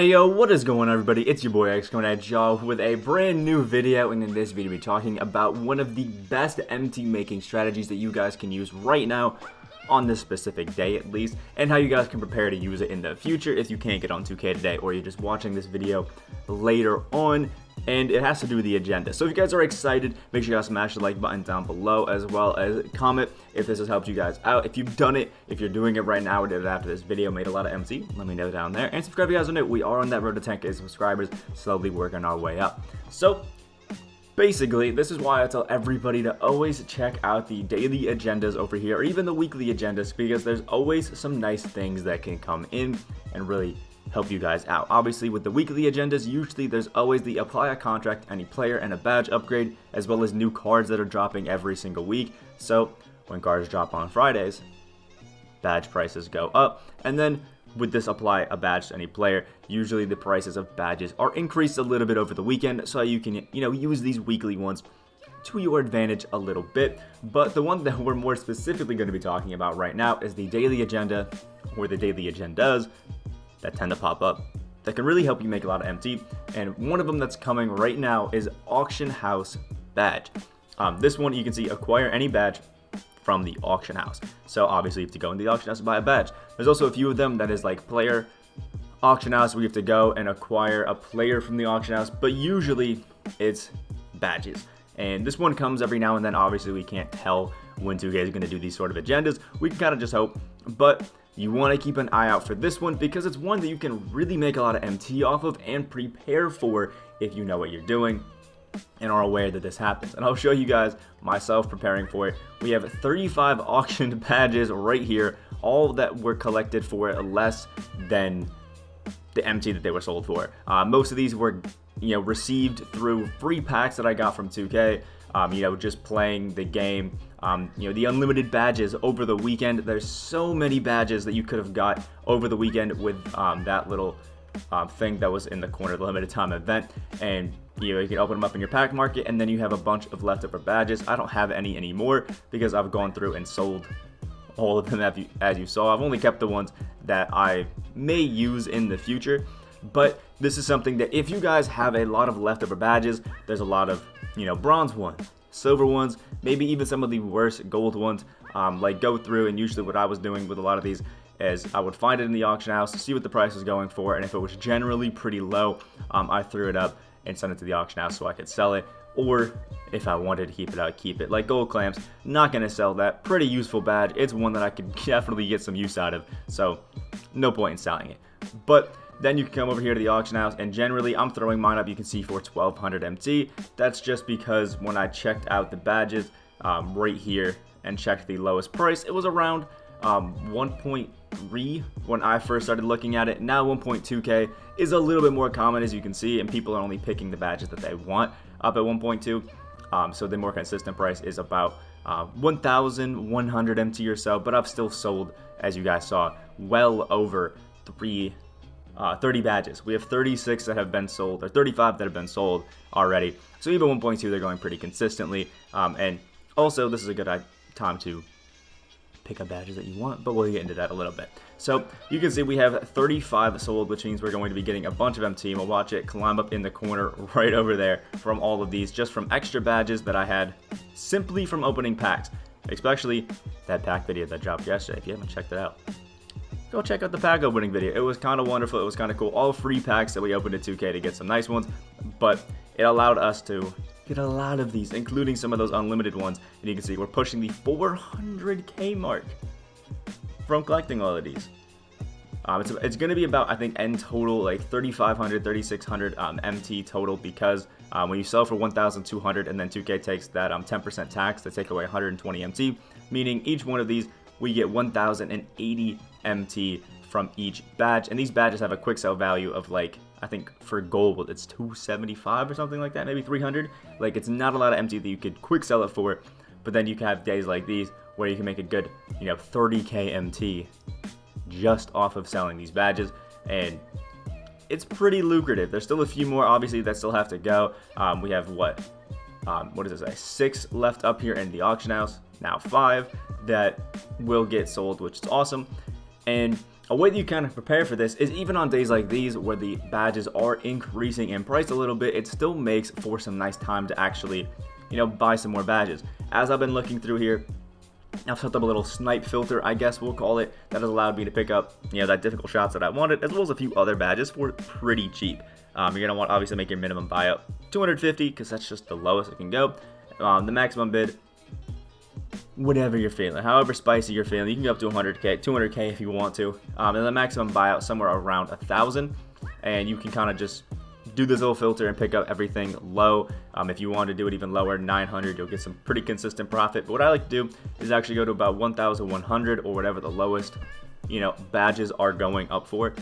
Hey yo, what is going on everybody? It's your boy X coming at y'all with a brand new video, and in this video we'll be talking about one of the best MT making strategies that you guys can use right now on this specific day at least, and how you guys can prepare to use it in the future if you can't get on 2K today or you're just watching this video later on. And it has to do with the agenda. So if you guys are excited, make sure you guys smash the like button down below, as well as comment if this has helped you guys out. If you've done it, if you're doing it right now or did it after this video, made a lot of MT, let me know down there. And subscribe if you guys are new. We are on that road to 10K subscribers, slowly working our way up. So basically, this is why I tell everybody to always check out the daily agendas over here, or even the weekly agendas, because there's always some nice things that can come in and really help you guys out. Obviously, with the weekly agendas, usually there's always the apply a contract, any player, and a badge upgrade, as well as new cards that are dropping every single week. So when cards drop on Fridays, badge prices go up, and then with this apply a badge to any player, usually the prices of badges are increased a little bit over the weekend, so you can use these weekly ones to your advantage a little bit. But the one that we're more specifically going to be talking about right now is the daily agenda, or the daily agendas that tend to pop up that can really help you make a lot of MT. And one of them that's coming right now is auction house badge. This one, you can see acquire any badge from the auction house. So obviously you have to go in the auction house to buy a badge. There's also a few of them that is like player auction house, where you have to go and acquire a player from the auction house, but usually it's badges. And this one comes every now and then. Obviously we can't tell when 2K is going to do these sort of agendas. We can kind of just hope, but you want to keep an eye out for this one because it's one that you can really make a lot of MT off of and prepare for if you know what you're doing and are aware that this happens. And I'll show you guys myself preparing for it. We have 35 auctioned badges right here, all that were collected for less than the MT that they were sold for. Most of these were received through free packs that I got from 2K. Just playing the game. The unlimited badges over the weekend. There's so many badges that you could have got over the weekend with that little thing that was in the corner, the limited time event. And you can open them up in your pack market, and then you have a bunch of leftover badges. I don't have any anymore because I've gone through and sold all of them as you saw. I've only kept the ones that I may use in the future. But this is something that if you guys have a lot of leftover badges, there's a lot of bronze ones, silver ones, maybe even some of the worst gold ones. Like go through, and usually what I was doing with a lot of these is I would find it in the auction house, see what the price was going for, and if it was generally pretty low, I threw it up and sent it to the auction house so I could sell it. Or if I wanted to keep it, I would keep it. Like gold clamps, not going to sell that. Pretty useful badge. It's one that I could definitely get some use out of, so no point in selling it. But then you can come over here to the auction house, and generally I'm throwing mine up, you can see, for 1200 MT. That's just because when I checked out the badges right here and checked the lowest price, it was around 1.3 when I first started looking at it. Now 1.2K is a little bit more common, as you can see, and people are only picking the badges that they want up at 1.2. So the more consistent price is about 1,100 MT or so, but I've still sold, as you guys saw, well over 30 badges. We have 36 that have been sold, or 35 that have been sold already. So even 1.2, they're going pretty consistently. And also, this is a good time to pick up badges that you want, but we'll get into that a little bit. So you can see we have 35 sold, which means we're going to be getting a bunch of MT. We'll watch it climb up in the corner right over there from all of these, just from extra badges that I had simply from opening packs, especially that pack video that dropped yesterday. If you haven't checked it out, go check out the pack opening video. It was kind of wonderful. It was kind of cool. All free packs that we opened at 2K to get some nice ones, but it allowed us to get a lot of these, including some of those unlimited ones. And you can see we're pushing the 400K mark from collecting all of these. It's going to be about, I think, in total, like 3,500, 3,600 MT total, because when you sell for 1,200 and then 2K takes that 10% tax, they take away 120 MT, meaning each one of these, we get 1,080 MT from each badge. And these badges have a quick sell value of, like, I think for gold it's 275 or something like that, maybe 300. Like, it's not a lot of MT that you could quick sell it for, but then you can have days like these where you can make a good 30K MT just off of selling these badges, and it's pretty lucrative. There's still a few more, obviously, that still have to go. We have what is this, 6 left up here in the auction house, now 5 that will get sold, which is awesome. And a way that you kind of prepare for this is even on days like these where the badges are increasing in price a little bit, it still makes for some nice time to actually, buy some more badges. As I've been looking through here, I've set up a little snipe filter, I guess we'll call it, that has allowed me to pick up, that difficult shots that I wanted, as well as a few other badges for pretty cheap. You're going to want, obviously, make your minimum buyout 250, because that's just the lowest it can go. The maximum bid, whatever you're feeling, however spicy you're feeling, you can go up to 100k, 200k if you want to, and the maximum buyout somewhere around 1,000, and you can kind of just do this little filter and pick up everything low. If you want to do it even lower, 900, you'll get some pretty consistent profit. But what I like to do is actually go to about 1,100 or whatever the lowest, badges are going up for.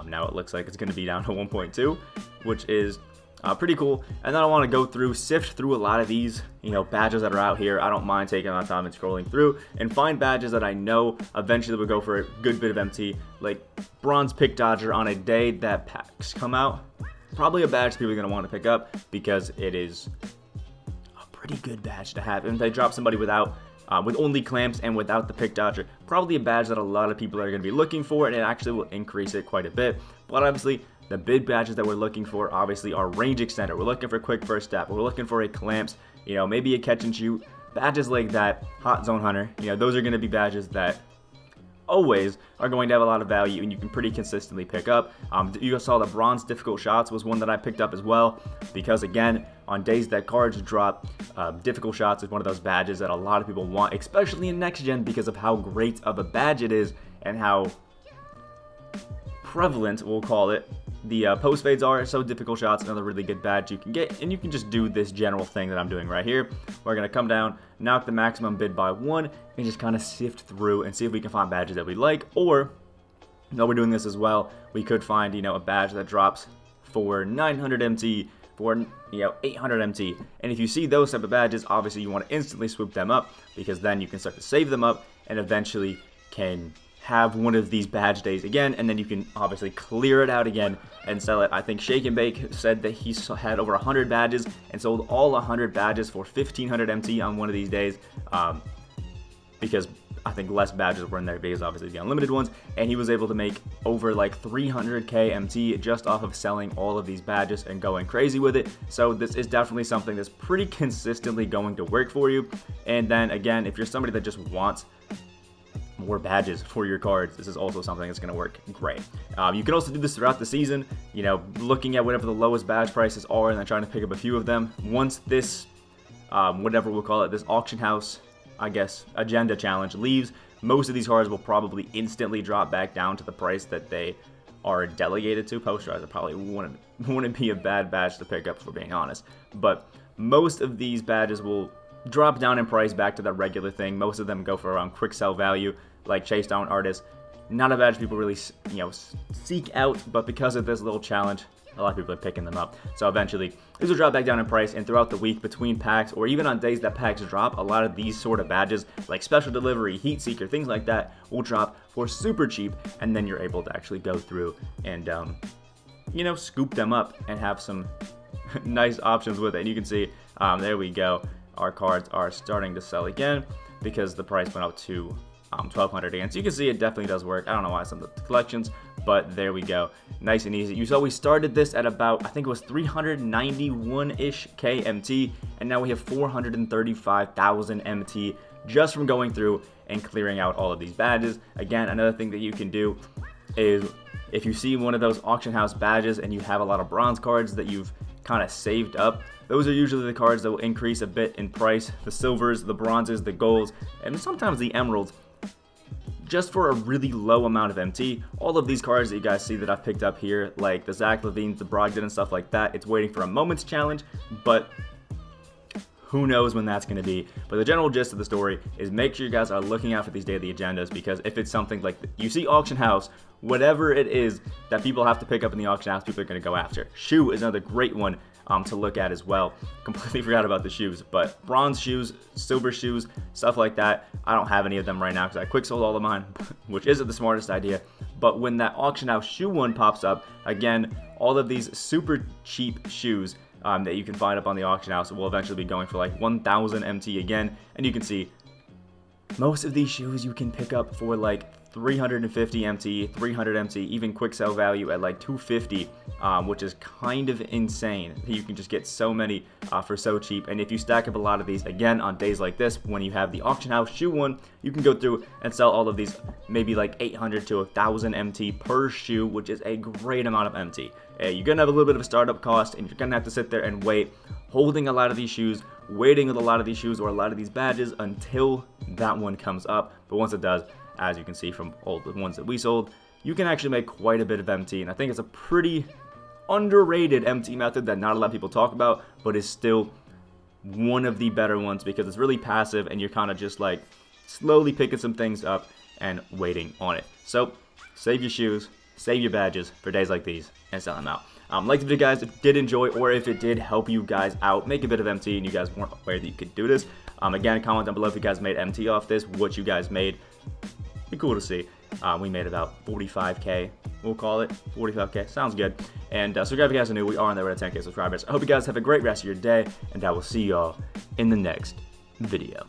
Now it looks like it's going to be down to 1.2, which is pretty cool. And then I want to go through, sift through a lot of these, badges that are out here. I don't mind taking my time and scrolling through and find badges that I know eventually will go for a good bit of MT, like Bronze Pick Dodger on a day that packs come out. Probably a badge people are going to want to pick up because it is a pretty good badge to have. And if they drop somebody without, with only clamps and without the Pick Dodger, probably a badge that a lot of people are going to be looking for, and it actually will increase it quite a bit. But obviously, the big badges that we're looking for obviously are range extender. We're looking for quick first step. We're looking for a clamps, maybe a catch and shoot. Badges like that, hot zone hunter, those are going to be badges that always are going to have a lot of value and you can pretty consistently pick up. You saw the bronze difficult shots was one that I picked up as well, because again, on days that cards drop, difficult shots is one of those badges that a lot of people want, especially in next gen, because of how great of a badge it is and how prevalent, we'll call it, the post fades are. So difficult shots, another really good badge you can get, and you can just do this general thing that I'm doing right here. We're going to come down, knock the maximum bid by 1, and just kind of sift through and see if we can find badges that we like. Or, while we're doing this as well, we could find, a badge that drops for 900 MT, for 800 MT. And if you see those type of badges, obviously you want to instantly swoop them up, because then you can start to save them up and eventually can have one of these badge days again, and then you can obviously clear it out again and sell it. I think Shake and Bake said that he had over 100 badges and sold all 100 badges for 1,500 MT on one of these days, because I think less badges were in there because obviously the unlimited ones, and he was able to make over like 300k MT just off of selling all of these badges and going crazy with it. So this is definitely something that's pretty consistently going to work for you. And then again, if you're somebody that just wants more badges for your cards, this is also something that's going to work great. You can also do this throughout the season, looking at whatever the lowest badge prices are and then trying to pick up a few of them. Once this, whatever we'll call it, this auction house, I guess, agenda challenge leaves, most of these cards will probably instantly drop back down to the price that they are delegated to. Posterizer probably wouldn't be a bad badge to pick up, if we're being honest. But most of these badges will drop down in price back to the regular thing. Most of them go for around quick sell value, like Chase Down Artist. Not a badge people really, seek out, but because of this little challenge, a lot of people are picking them up. So eventually, these will drop back down in price, and throughout the week between packs, or even on days that packs drop, a lot of these sort of badges, like Special Delivery, Heat Seeker, things like that, will drop for super cheap, and then you're able to actually go through and, scoop them up and have some nice options with it. And you can see, there we go. Our cards are starting to sell again because the price went up to 1,200 again. So you can see it definitely does work. I don't know why some of the collections, but there we go. Nice and easy. You saw we started this at about, I think it was 391-ish KMT, and now we have 435,000 MT just from going through and clearing out all of these badges. Again, another thing that you can do is if you see one of those auction house badges and you have a lot of bronze cards that you've kind of saved up, those are usually the cards that will increase a bit in price. The silvers, the bronzes, the golds, and sometimes the emeralds, just for a really low amount of MT. All of these cards that you guys see that I've picked up here, like the Zach Levines, the Brogdon, and stuff like that, it's waiting for a moment's challenge, but who knows when that's going to be. But the general gist of the story is make sure you guys are looking out for these daily agendas, because if it's something like you see auction house, whatever it is that people have to pick up in the auction house, people are going to go after. Shoe is another great one to look at as well. Completely forgot about the shoes, but bronze shoes, silver shoes, stuff like that, I don't have any of them right now because I quick sold all of mine, which isn't the smartest idea. But when that auction house shoe one pops up, again, all of these super cheap shoes that you can find up on the auction house will eventually be going for like 1,000 MT again. And you can see most of these shoes you can pick up for like 350 MT, 300 MT, even quick sell value at like 250, which is kind of insane. You can just get so many for so cheap. And if you stack up a lot of these, again, on days like this, when you have the auction house shoe one, you can go through and sell all of these, maybe like 800 to 1,000 MT per shoe, which is a great amount of MT. You're gonna have a little bit of a startup cost, and you're gonna have to sit there and wait, holding a lot of these shoes, waiting with a lot of these shoes or a lot of these badges until that one comes up. But once it does, as you can see from all the ones that we sold, you can actually make quite a bit of MT, and I think it's a pretty underrated MT method that not a lot of people talk about, but is still one of the better ones because it's really passive and you're kind of just like slowly picking some things up and waiting on it. So save your shoes, save your badges for days like these, and sell them out. Like the video, guys, if you did enjoy, or if it did help you guys out, make a bit of MT and you guys weren't aware that you could do this. Again, comment down below if you guys made MT off this, what you guys made. Be cool to see. We made about 45K, we'll call it 45K. Sounds good. And so, guys, if you guys are new, we are on the road to 10K subscribers. I hope you guys have a great rest of your day, and I will see y'all in the next video.